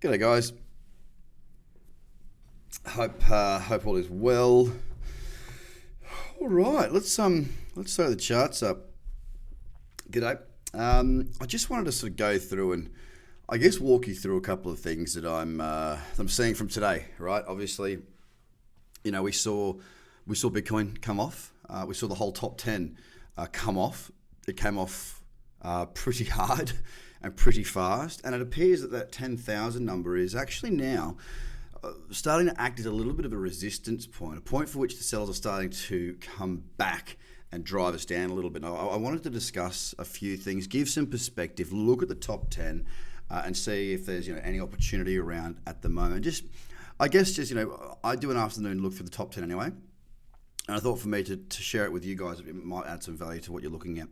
G'day guys. Hope all is well. All right, let's throw the charts up. G'day. I just wanted to sort of go through and I guess walk you through a couple of things that I'm seeing from today. Right, obviously, we saw Bitcoin come off. We saw the whole top 10 come off. It came off pretty hard and pretty fast, and it appears that 10,000 number is actually now starting to act as a little bit of a resistance point, a point for which the sellers are starting to come back and drive us down a little bit. Now, I wanted to discuss a few things, give some perspective, look at the top 10 and see if there's any opportunity around at the moment. I do an afternoon look through the top 10 anyway, and I thought for me to share it with you guys, it might add some value to what you're looking at.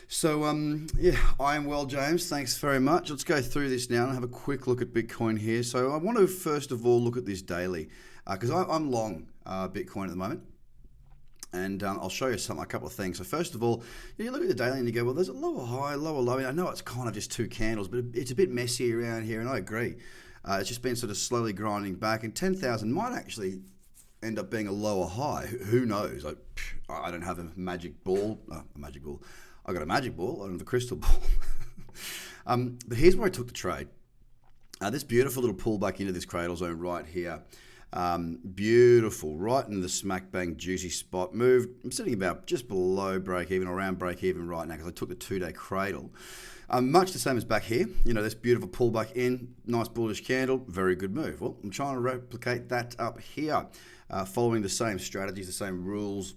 So, I am well, James. Thanks very much. Let's go through this now and have a quick look at Bitcoin here. So I want to first of all look at this daily because I'm long Bitcoin at the moment. And I'll show you a couple of things. So first of all, you look at the daily and you go, well, there's a lower high, lower low. I know it's kind of just two candles, but it's a bit messy around here, and I agree. It's just been sort of slowly grinding back, and 10,000 might actually end up being a lower high. Who knows? I don't have a magic ball. I got a magic ball. I don't have a crystal ball. But here's where I took the trade. This beautiful little pullback into this cradle zone right here. Beautiful, right in the smack bang juicy spot. Moved. I'm sitting about just below break even, around break even right now because I took the 2-day cradle. Much the same as back here. This beautiful pullback in, nice bullish candle, very good move. Well, I'm trying to replicate that up here, following the same strategies, the same rules.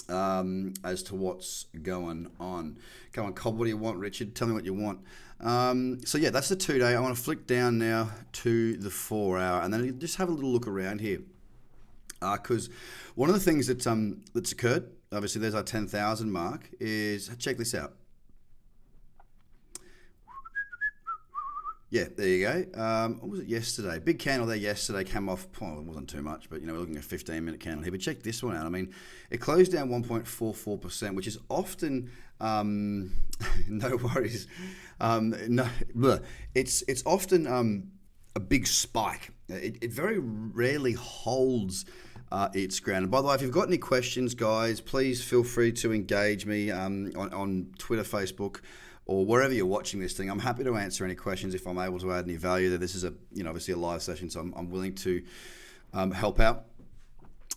As to what's going on. Come on, Cobb, what do you want, Richard? Tell me what you want. So yeah, that's the 2-day. I want to flick down now to the 4-hour, and then just have a little look around here. Because one of the things that's occurred, obviously there's our 10,000 mark, is, check this out. Yeah, there you go. What was it yesterday? Big candle there yesterday came off. Well, it wasn't too much, but we're looking at a 15-minute candle here. But check this one out. I mean, it closed down 1.44%, which is often no worries. It's often a big spike. It very rarely holds its ground. And by the way, if you've got any questions, guys, please feel free to engage me on Twitter, Facebook, or wherever you're watching this thing. I'm happy to answer any questions if I'm able to add any value there. This is obviously a live session, so I'm willing to help out.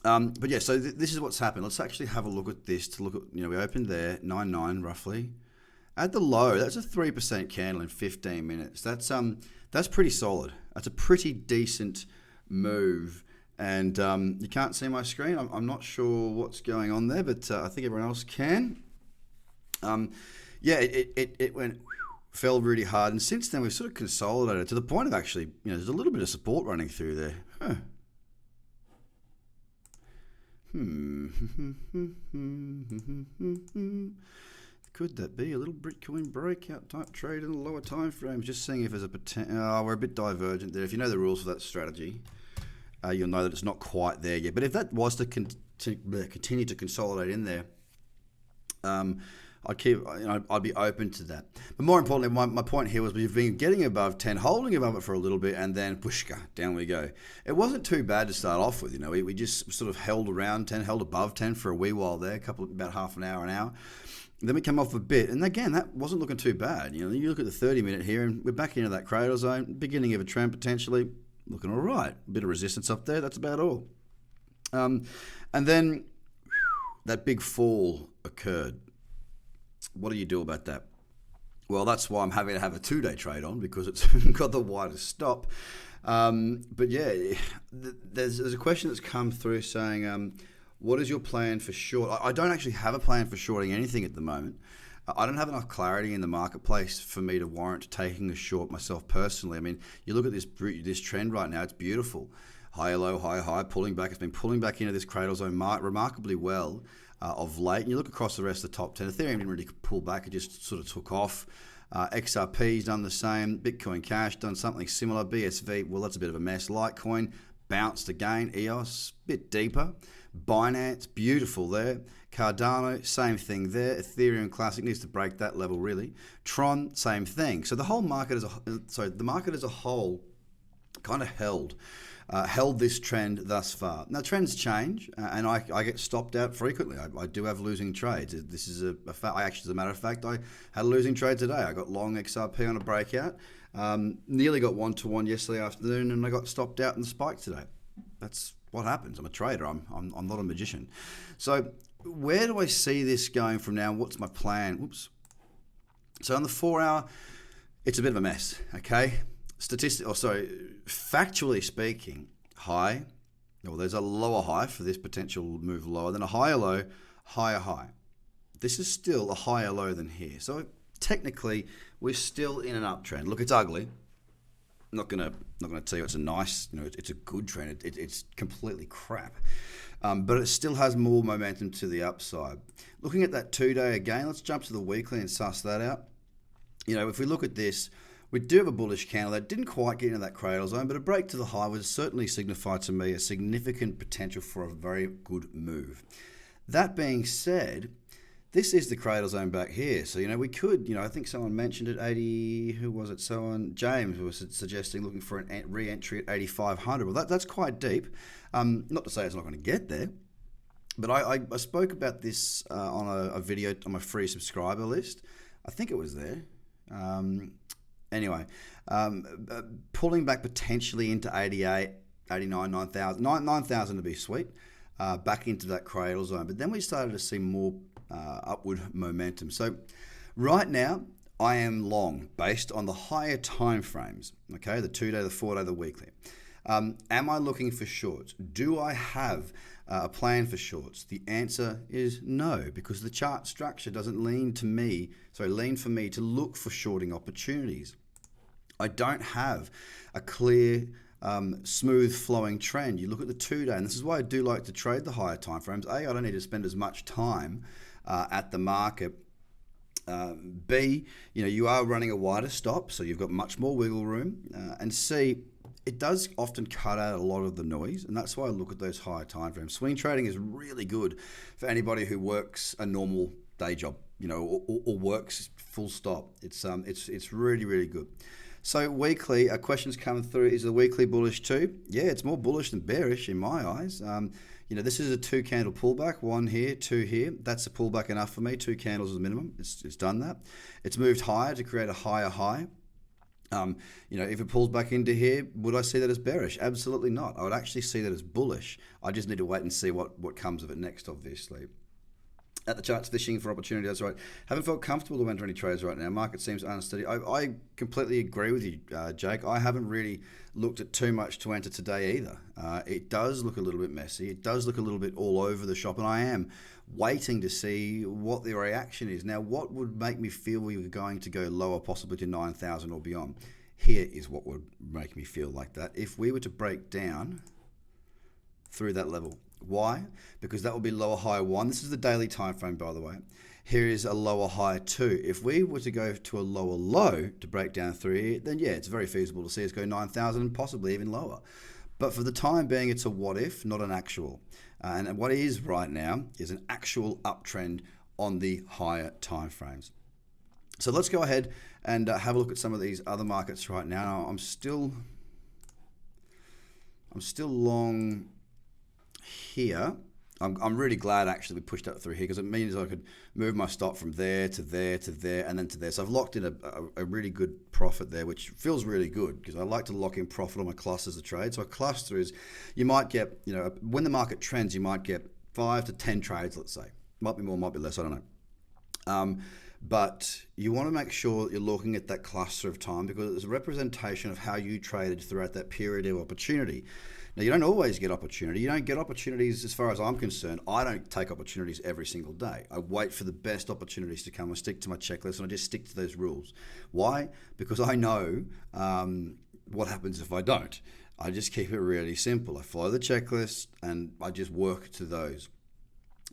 But yeah, so this is what's happened. Let's actually have a look at this. To look at, we opened there 9.9 roughly. At the low, that's a 3% candle in 15 minutes. That's pretty solid. That's a pretty decent move. And you can't see my screen. I'm not sure what's going on there, but I think everyone else can. Yeah, it went, fell really hard, and since then we've sort of consolidated to the point of actually, there's a little bit of support running through there. Huh. Could that be a little Bitcoin breakout type trade in the lower time frames? Just seeing if there's a potential. We're a bit divergent there. If you know the rules for that strategy, you'll know that it's not quite there yet. But if that was to continue to consolidate in there, I'd be open to that. But more importantly, my point here was we've been getting above 10, holding above it for a little bit, and then pushka, down we go. It wasn't too bad to start off with. We just sort of held around 10, held above 10 for a wee while there, about half an hour, an hour. Then we come off a bit, and again, that wasn't looking too bad. You look at the 30-minute here, and we're back into that cradle zone, beginning of a trend potentially, looking all right. A bit of resistance up there, that's about all. And then that big fall occurred. What do you do about that? Well, that's why I'm having to have a 2-day trade on, because it's got the widest stop. But yeah, there's a question that's come through saying, what is your plan for short? I don't actually have a plan for shorting anything at the moment. I don't have enough clarity in the marketplace for me to warrant taking a short myself personally. I mean, you look at this trend right now, it's beautiful. High, low, high, high, pulling back. It's been pulling back into this cradle zone remarkably well. Of late, and you look across the rest of the top 10, Ethereum didn't really pull back, it just sort of took off. XRP's done the same, Bitcoin Cash done something similar, BSV, well, that's a bit of a mess. Litecoin, bounced again. EOS, bit deeper. Binance, beautiful there. Cardano, same thing there. Ethereum Classic needs to break that level really. Tron, same thing. So the whole market the market as a whole kind of held this trend thus far. Now trends change, and I get stopped out frequently. I do have losing trades. This is a fact. As a matter of fact, I had a losing trade today. I got long XRP on a breakout. Nearly got 1-to-1 yesterday afternoon, and I got stopped out in the spike today. That's what happens. I'm a trader. I'm not a magician. So where do I see this going from now? What's my plan? Whoops. So on the 4-hour, it's a bit of a mess. Okay. Factually speaking, there's a lower high for this potential move lower, then a higher low, higher high. This is still a higher low than here. So technically, we're still in an uptrend. Look, it's ugly. I'm not gonna tell you it's a nice, it's a good trend. It's completely crap, but it still has more momentum to the upside. Looking at that 2-day again, let's jump to the weekly and suss that out. If we look at this, we do have a bullish candle that didn't quite get into that cradle zone, but a break to the high would certainly signify to me a significant potential for a very good move. That being said, this is the cradle zone back here. So, we could, I think someone mentioned it, 80, who was it? James was suggesting looking for a re-entry at 8,500. Well, that's quite deep. Not to say it's not going to get there, but I spoke about this on a video on my free subscriber list. I think it was there. Anyway, pulling back potentially into 88, 89, 9,000. 9,000 to be sweet, back into that cradle zone. But then we started to see more upward momentum. So right now, I am long based on the higher time frames, okay, the 2-day, the 4-day, the weekly. Am I looking for shorts? Do I have a plan for shorts? The answer is no, because the chart structure doesn't lean for me to look for shorting opportunities. I don't have a clear, smooth flowing trend. You look at the 2-day, and this is why I do like to trade the higher time frames. A, I don't need to spend as much time at the market. B, you are running a wider stop, so you've got much more wiggle room. And C, it does often cut out a lot of the noise, and that's why I look at those higher time frames. Swing trading is really good for anybody who works a normal day job, or works full stop. It's really, really good. So weekly, questions coming through. Is the weekly bullish too? Yeah, it's more bullish than bearish in my eyes. This is a 2-candle pullback, 1 here, 2 here. That's a pullback enough for me. 2 candles is the minimum. It's done that. It's moved higher to create a higher high. If it pulls back into here, would I see that as bearish? Absolutely not. I would actually see that as bullish. I just need to wait and see what comes of it next, obviously. At the charts, fishing for opportunity, that's right. Haven't felt comfortable to enter any trades right now. Market seems unsteady. I completely agree with you, Jake. I haven't really looked at too much to enter today either. It does look a little bit messy. It does look a little bit all over the shop, and I am waiting to see what the reaction is. Now, what would make me feel we were going to go lower, possibly to 9,000 or beyond? Here is what would make me feel like that. If we were to break down through that level. Why? Because that will be lower high 1. This is the daily time frame, by the way. Here is a lower high 2. If we were to go to a lower low to break down through here, then yeah, it's very feasible to see us go 9,000 and possibly even lower. But for the time being, it's a what if, not an actual. And what is right now is an actual uptrend on the higher time frames. So let's go ahead and have a look at some of these other markets right now. I'm still long here. I'm really glad actually we pushed up through here, because it means I could move my stop from there to there to there and then to there. So I've locked in a really good profit there, which feels really good because I like to lock in profit on my clusters of trade. So a cluster is, you might get, when the market trends, you might get 5 to 10 trades, let's say. Might be more, might be less, I don't know. But you want to make sure that you're looking at that cluster of time, because it's a representation of how you traded throughout that period of opportunity. Now, you don't always get opportunity. You don't get opportunities, as far as I'm concerned. I don't take opportunities every single day. I wait for the best opportunities to come. I stick to my checklist, and I just stick to those rules. Why? Because I know what happens if I don't. I just keep it really simple. I follow the checklist, and I just work to those.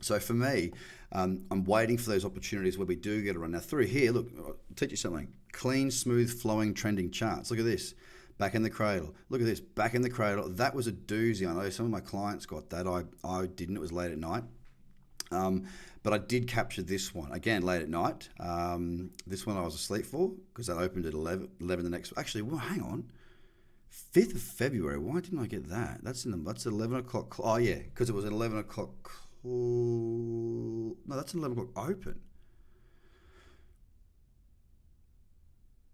So for me, I'm waiting for those opportunities where we do get a run. Now through here, look, I'll teach you something. Clean, smooth, flowing, trending charts. Look at this. back in the cradle. Look at this, back in the cradle. That was a doozy. I know some of my clients got that. I didn't. It was late at night. But I did capture this one, again, late at night. This one I was asleep for because that opened at 11 the next. Actually, well, hang on. 5th of February. Why didn't I get that? That's 11 o'clock. Oh, yeah, because it was an 11 o'clock. No, that's an 11 o'clock open.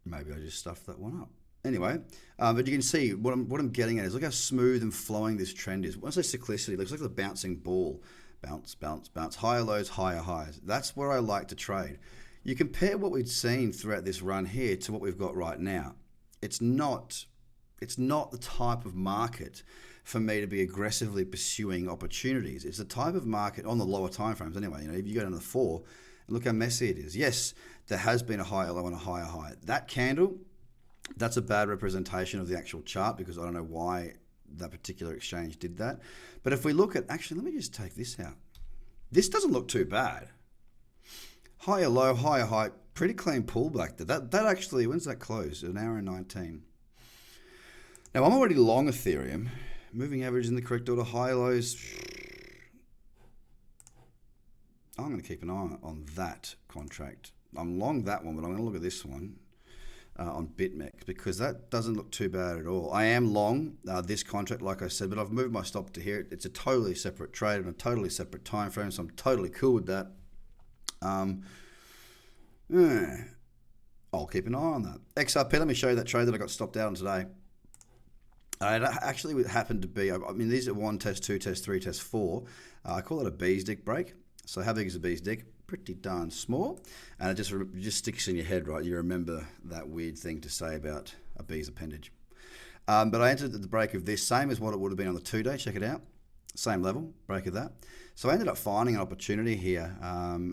Maybe I just stuffed that one up. Anyway, but you can see what I'm getting at is look how smooth and flowing this trend is. When I say cyclicity, it looks like a bouncing ball. Bounce, bounce, bounce, higher lows, higher highs. That's where I like to trade. You compare what we've seen throughout this run here to what we've got right now. It's not the type of market for me to be aggressively pursuing opportunities. It's the type of market on the lower time frames anyway. If you go down to the 4 and look how messy it is. Yes, there has been a higher low and a higher high. That candle, that's a bad representation of the actual chart because I don't know why that particular exchange did that. But if we look at, actually, let me just take this out. This doesn't look too bad. Higher low, higher high, pretty clean pullback. That actually, when's that close? An hour and 19. Now, I'm already long Ethereum. Moving average in the correct order, high lows. I'm going to keep an eye on that contract. I'm long that one, but I'm going to look at this one. On BitMEX because that doesn't look too bad at all. I am long this contract, like I said, but I've moved my stop to here. It's a totally separate trade and a totally separate time frame, so I'm totally cool with that. I'll keep an eye on that. XRP, let me show you that trade that I got stopped out on today. It actually happened to be, I mean, these are 1 test, 2 test, 3 test, 4. I call it a bee's dick break. So how big is a bee's dick? Pretty darn small, and it just sticks in your head, right? You remember that weird thing to say about a bee's appendage. But I entered at the break of this, same as what it would have been on the 2-day. Check it out, same level, break of that. So I ended up finding an opportunity here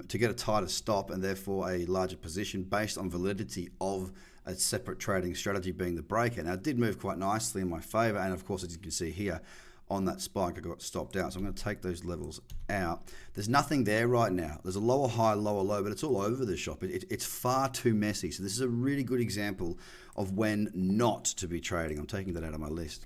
to get a tighter stop and therefore a larger position based on validity of a separate trading strategy being the breaker. Now it did move quite nicely in my favor, and of course, as you can see here, on that spike, I got stopped out. So I'm going to take those levels out. There's nothing there right now. There's a lower high, lower low, but it's all over the shop. It's far too messy. So this is a really good example of when not to be trading. I'm taking that out of my list.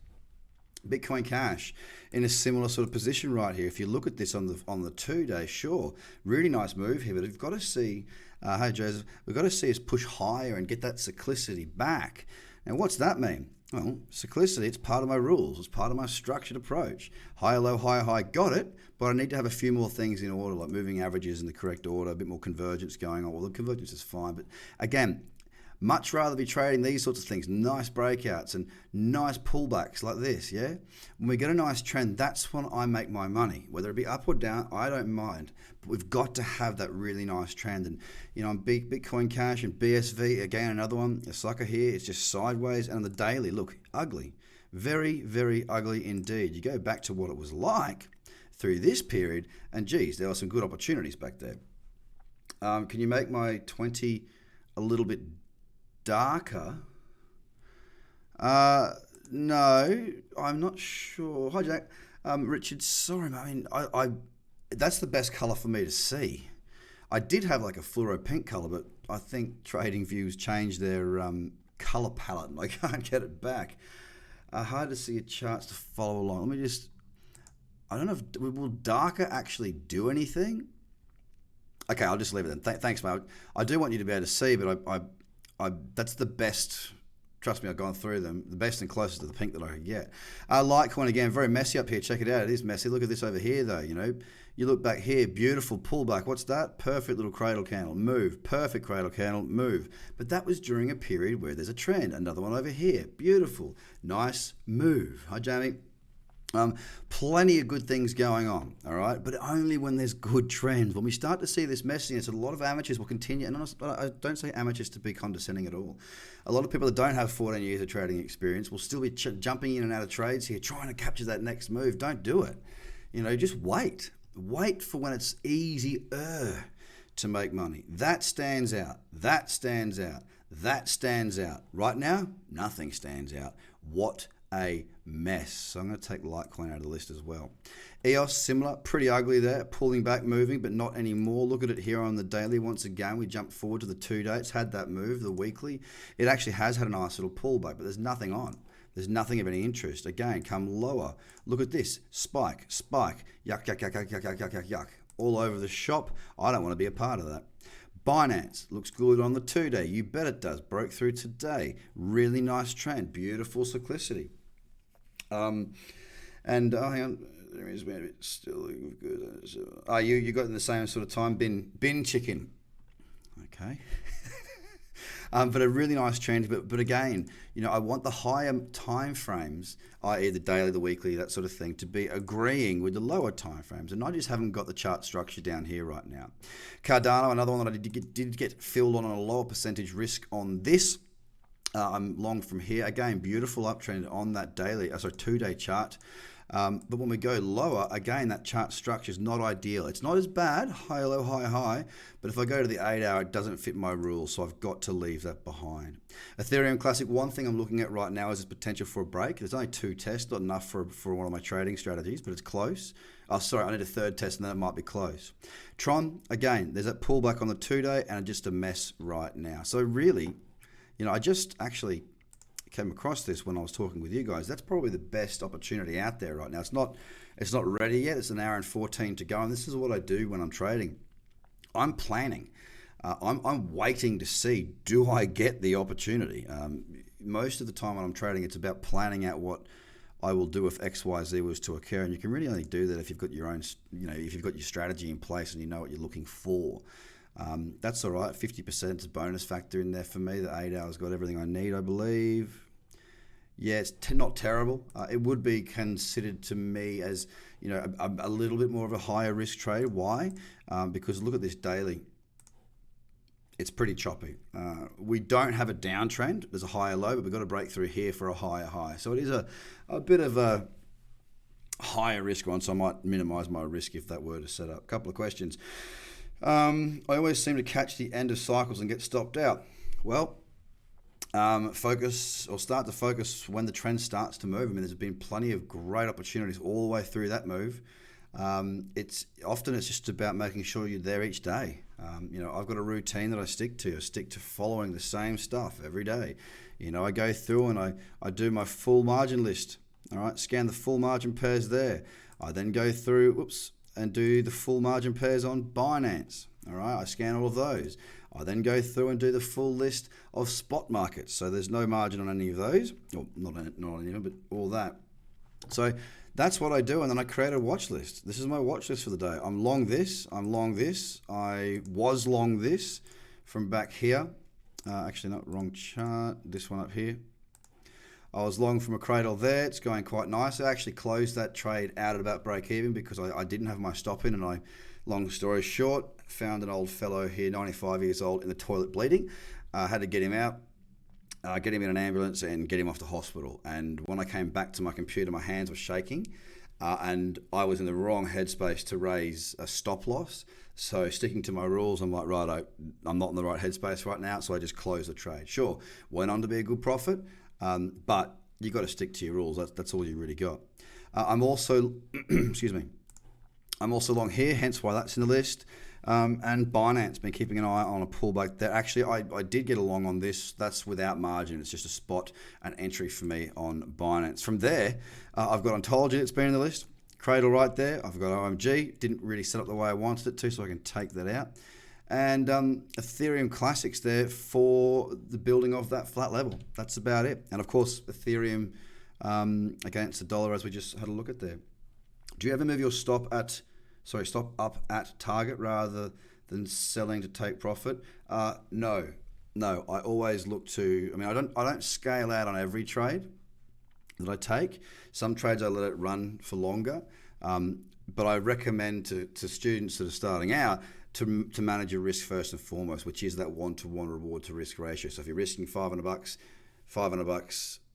Bitcoin Cash in a similar sort of position right here. If you look at this on the 2-day, sure, really nice move here, but we've got to see, hey Joseph, we've got to see us push higher and get that cyclicity back. Now, what's that mean? Well, cyclicity, it's part of my rules. It's part of my structured approach. Higher, low, higher, high, got it. But I need to have a few more things in order, like moving averages in the correct order, a bit more convergence going on. Well, the convergence is fine. But again, much rather be trading these sorts of things, nice breakouts and nice pullbacks like this, yeah? When we get a nice trend, that's when I make my money. Whether it be up or down, I don't mind. But we've got to have that really nice trend. And, on Bitcoin Cash and BSV, again, another one, a sucker here, it's just sideways. And on the daily, look, ugly. Very, very ugly indeed. You go back to what it was like through this period, and geez, there were some good opportunities back there. Can you make my 20 a little bit darker? No, I'm not sure. Hi, Jack. Richard, sorry, I mean, I that's the best color for me to see. I did have like a fluoro pink color, but I think TradingView's changed their color palette and I can't get it back. Hard to see your charts to follow along. Let me just, I don't know if, will darker actually do anything? Okay, I'll just leave it then. Thanks, mate. I do want you to be able to see, but I that's the best. Trust me, I've gone through them. The best and closest to the pink that I could get. Litecoin, again, very messy up here. Check it out. It is messy. Look at this over here, though. You look back here, beautiful pullback. What's that? Perfect little cradle candle. Move. Perfect cradle candle. Move. But that was during a period where there's a trend. Another one over here. Beautiful. Nice move. Hi, Jamie. Plenty of good things going on, all right? But only when there's good trends. When we start to see this messiness, a lot of amateurs will continue, and I don't say amateurs to be condescending at all. A lot of people that don't have 14 years of trading experience will still be jumping in and out of trades here, trying to capture that next move. Don't do it. Just wait. Wait for when it's easier to make money. That stands out. That stands out. That stands out. Right now, nothing stands out. What a mess. So I'm going to take Litecoin out of the list as well. EOS, similar, pretty ugly there, pulling back, moving, but not anymore. Look at it here on the daily. Once again, we jump forward to the 2 days, had that move, the weekly. It actually has had a nice little pullback, but there's nothing on. There's nothing of any interest. Again, come lower. Look at this. Spike, spike. Yuck, yuck, yuck, yuck, yuck, yuck, yuck, yuck, yuck. All over the shop. I don't want to be a part of that. Binance looks good on the 2-day. You bet it does. Broke through today. Really nice trend. Beautiful cyclicity. Hang on. There is a bit still good. You got in the same sort of time bin chicken. Okay. But a really nice trend. But again, I want the higher time frames, i.e. the daily, the weekly, that sort of thing, to be agreeing with the lower time frames. And I just haven't got the chart structure down here right now. Cardano, another one that I did get filled on a lower percentage risk on this. I'm long from here. Again, beautiful uptrend on that daily, 2-day chart. But when we go lower, again, that chart structure is not ideal. It's not as bad, high, low, high, high, but if I go to the 8-hour, it doesn't fit my rules, so I've got to leave that behind. Ethereum Classic, one thing I'm looking at right now is its potential for a break. There's only 2 tests, not enough for one of my trading strategies, but it's close. Oh, sorry, I need a 3rd test, and then it might be close. Tron, again, there's that pullback on the 2-day, and just a mess right now. So really, I just actually came across this when I was talking with you guys. That's probably the best opportunity out there right now. It's not ready yet. It's an hour and 14 to go, and this is what I do when I'm trading. I'm planning. I'm waiting to see, do I get the opportunity? Most of the time when I'm trading, it's about planning out what I will do if XYZ was to occur, and you can really only do that if you've got your own, if you've got your strategy in place and you know what you're looking for. That's all right. 50% is a bonus factor in there for me. The 8 hours got everything I need, I believe. Yeah, it's not terrible. It would be considered to me as a little bit more of a higher risk trade. Why? Because look at this daily. It's pretty choppy. We don't have a downtrend. There's a higher low, but we've got to break through here for a higher high. So it is a bit of a higher risk one, so I might minimize my risk if that were to set up. A couple of questions. I always seem to catch the end of cycles and get stopped out. Well, focus or start to focus when the trend starts to move. I mean, there's been plenty of great opportunities all the way through that move. It's just about making sure you're there each day. I've got a routine that I stick to. I stick to following the same stuff every day. I go through and I do my full margin list. All right, scan the full margin pairs there. I then go through, and do the full margin pairs on Binance. All right, I scan all of those. I then go through and do the full list of spot markets. So there's no margin on any of those, or not any of them, but all that. So that's what I do, and then I create a watch list. This is my watch list for the day. I'm long this, I was long this from back here. Actually, not wrong chart, this one up here. I was long from a cradle there. It's going quite nice. I actually closed that trade out at about break even because I didn't have my stop in, and long story short, found an old fellow here, 95 years old, in the toilet bleeding. Had to get him out, get him in an ambulance and get him off to hospital. And when I came back to my computer, my hands were shaking and I was in the wrong headspace to raise a stop loss. So sticking to my rules, I'm like, right, I'm not in the right headspace right now. So I just closed the trade. Sure, went on to be a good profit. But you got to stick to your rules. That's all you really got. I'm also, excuse me, I'm also long here, hence why that's in the list. And Binance, been keeping an eye on a pullback there. Actually, I did get a long on this. That's without margin. It's just a spot, an entry for me on Binance. From there, I've got Ontology that's been in the list. Cradle right there. I've got OMG. Didn't really set up the way I wanted it to, so I can take that out. And Ethereum Classics there for the building of that flat level. That's about it. And of course, Ethereum against the dollar, as we just had a look at there. Do you ever move your stop up at target rather than selling to take profit? No. I always look to. I mean, I don't scale out on every trade that I take. Some trades I let it run for longer. But I recommend to students that are starting out to manage your risk first and foremost, which is that 1-to-1 reward to risk ratio. So if you're risking $500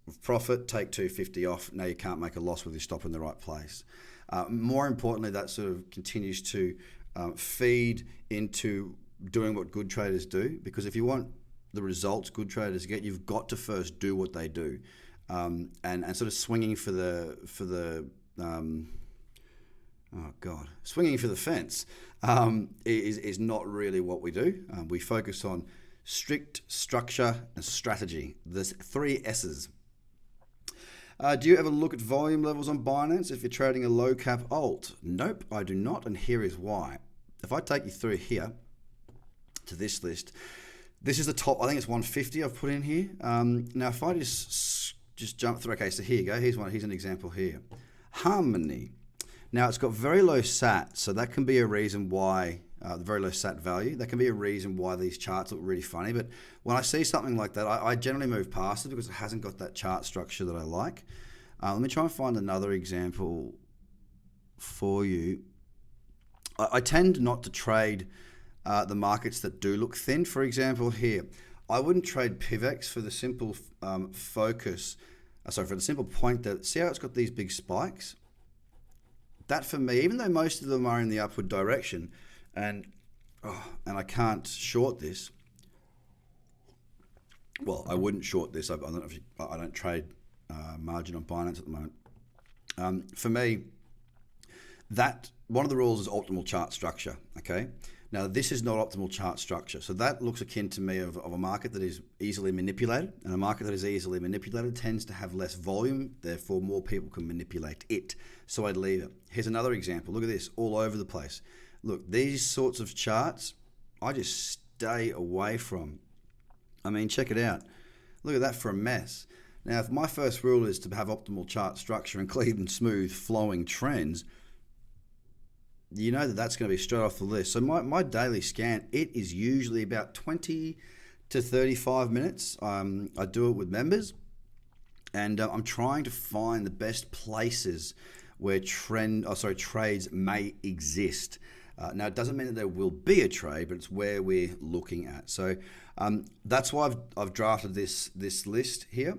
of profit, take $250 off. Now you can't make a loss with your stop in the right place. More importantly, that sort of continues to feed into doing what good traders do, because if you want the results good traders get, you've got to first do what they do, and sort of swinging for the swinging for the fence is not really what we do. We focus on strict structure and strategy. There's 3 S's. Do you ever look at volume levels on Binance if you're trading a low cap alt? Nope, I do not, and here is why. If I take you through here to this list, this is the top. I think it's 150 I've put in here. Now, if I just jump through, okay, so here you go. Here's an example here. Harmony. Now, it's got very low SAT, so that can be a reason why, the very low SAT value, that can be a reason why these charts look really funny. But when I see something like that, I generally move past it because it hasn't got that chart structure that I like. Let me try and find another example for you. I tend not to trade the markets that do look thin. For example, here, I wouldn't trade PivX for the simple for the simple point that, see how it's got these big spikes? That for me, even though most of them are in the upward direction, and I can't short this. Well, I wouldn't short this. I don't trade margin on Binance at the moment. For me, that one of the rules is optimal chart structure. Okay. Now, this is not optimal chart structure. So that looks akin to me of a market that is easily manipulated. And a market that is easily manipulated tends to have less volume. Therefore, more people can manipulate it. So I'd leave it. Here's another example. Look at this, all over the place. Look, these sorts of charts, I just stay away from. I mean, check it out. Look at that for a mess. Now, if my first rule is to have optimal chart structure and clean and smooth flowing trends, you know that's going to be straight off the list. So my daily scan, it is usually about 20 to 35 minutes. I do it with members, and I'm trying to find the best places where trades may exist. Now, it doesn't mean that there will be a trade, but it's where we're looking at. So that's why I've drafted this list here,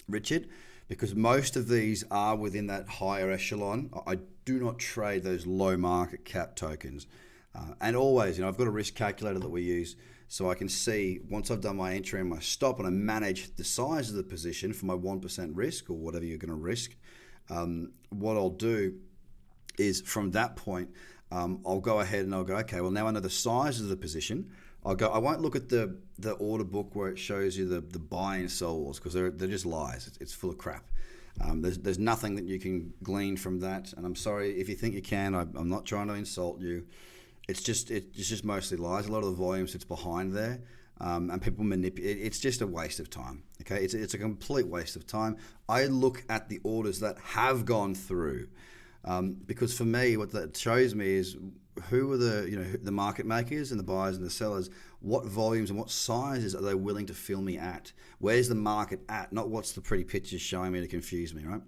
Richard, because most of these are within that higher echelon. I do not trade those low market cap tokens. And always, I've got a risk calculator that we use, so I can see once I've done my entry and my stop and I manage the size of the position for my 1% risk or whatever you're going to risk, what I'll do is from that point, I'll go ahead and I'll go, okay, well, now I know the size of the position. I won't look at the order book where it shows you the buy and sell walls, because they're just lies. It's full of crap. There's nothing that you can glean from that. And I'm sorry if you think you can. I'm not trying to insult you. It's just mostly lies. A lot of the volume sits behind there, and people manipulate. It's just a waste of time. Okay, it's a complete waste of time. I look at the orders that have gone through, because for me, what that shows me is who are the market makers and the buyers and the sellers. What volumes and what sizes are they willing to fill me at? Where's the market at? Not what's the pretty pictures showing me to confuse me, right?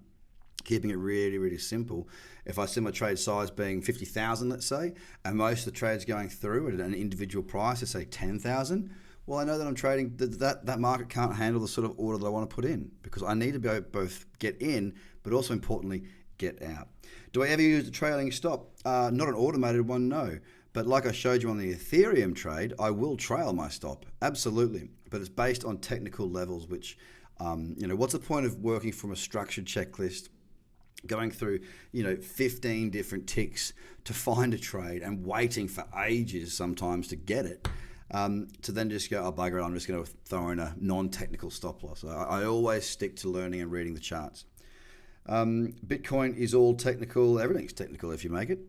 Keeping it really, really simple. If I see my trade size being 50,000, let's say, and most of the trades going through at an individual price, let's say 10,000, well, I know that I'm trading that market can't handle the sort of order that I want to put in, because I need to be both get in, but also importantly, get out. Do I ever use a trailing stop? Not an automated one, no. But like I showed you on the Ethereum trade, I will trail my stop, absolutely. But it's based on technical levels, which, what's the point of working from a structured checklist, going through, 15 different ticks to find a trade and waiting for ages sometimes to get it, to then just go, oh, bugger it, I'm just going to throw in a non-technical stop loss. I always stick to learning and reading the charts. Bitcoin is all technical. Everything's technical if you make it.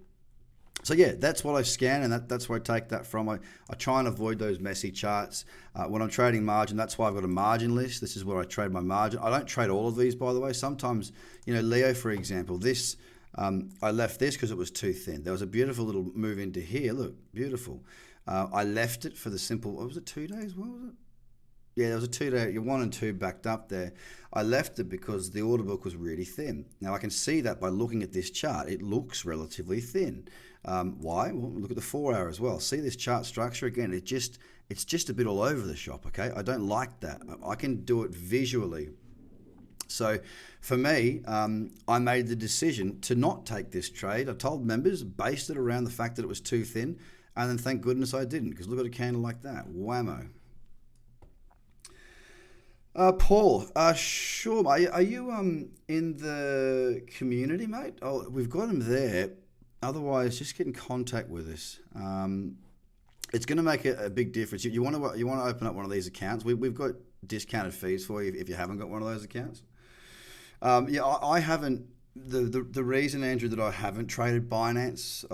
So yeah, that's what I scan, and that's where I take that from. I try and avoid those messy charts. When I'm trading margin, that's why I've got a margin list. This is where I trade my margin. I don't trade all of these, by the way. Sometimes, Leo, for example, this, I left this because it was too thin. There was a beautiful little move into here. Look, beautiful. I left it for the simple, what was it, 2 days? What was it? Yeah, there was a 2 day, your 1 and 2 backed up there. I left it because the order book was really thin. Now I can see that by looking at this chart. It looks relatively thin. Why? Well, look at the 4 hour as well. See this chart structure again? It's just a bit all over the shop. Okay, I don't like that. I can do it visually. So for me, I made the decision to not take this trade. I told members, based it around the fact that it was too thin, and then thank goodness I didn't, because look at a candle like that. Whammo. Paul, sure. Are you in the community, mate? Oh, we've got him there. Otherwise, just get in contact with us. It's going to make a big difference. You want to open up one of these accounts. We've got discounted fees for you if you haven't got one of those accounts. Yeah, I haven't. The reason, Andrew, that I haven't traded Binance,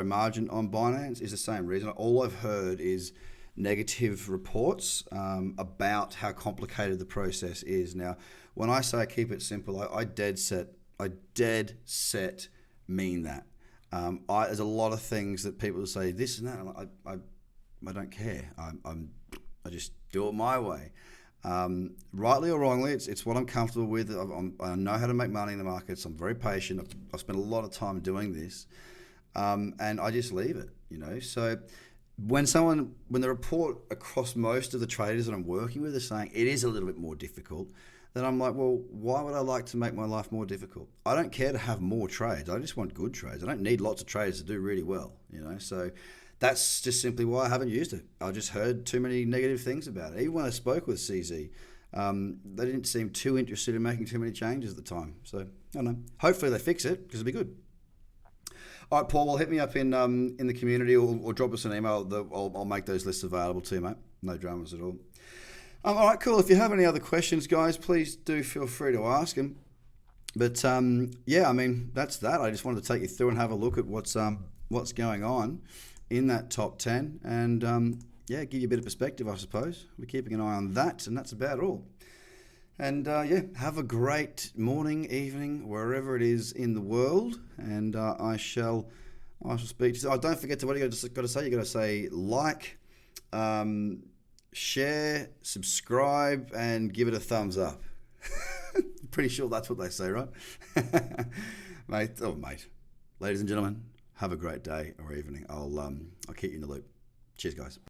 margin on Binance is the same reason. All I've heard is negative reports about how complicated the process is. Now, when I say keep it simple, I dead set mean that. There's a lot of things that people say this and that. I don't care. I just do it my way. Rightly or wrongly, it's what I'm comfortable with. I know how to make money in the markets. I'm very patient. I've spent a lot of time doing this, and I just leave it. So when the report across most of the traders that I'm working with are saying it is a little bit more difficult, then I'm like, well, why would I like to make my life more difficult? I don't care to have more trades. I just want good trades. I don't need lots of trades to do really well. So. That's just simply why I haven't used it. I just heard too many negative things about it. Even when I spoke with CZ, they didn't seem too interested in making too many changes at the time. So, I don't know. Hopefully they fix it, because it'll be good. All right, Paul, well, hit me up in the community or drop us an email. I'll make those lists available to you, mate. No dramas at all. All right, cool. If you have any other questions, guys, please do feel free to ask them. But, yeah, I mean, that's that. I just wanted to take you through and have a look at what's going on in that top 10 and give you a bit of perspective, I suppose. We're keeping an eye on that, and that's about all. And have a great morning, evening, wherever it is in the world, and I shall speak to you. Oh, don't forget what you got to say. You got to say like, share, subscribe, and give it a thumbs up. Pretty sure that's what they say, right? Mate, ladies and gentlemen, have a great day or evening. I'll keep you in the loop. Cheers, guys.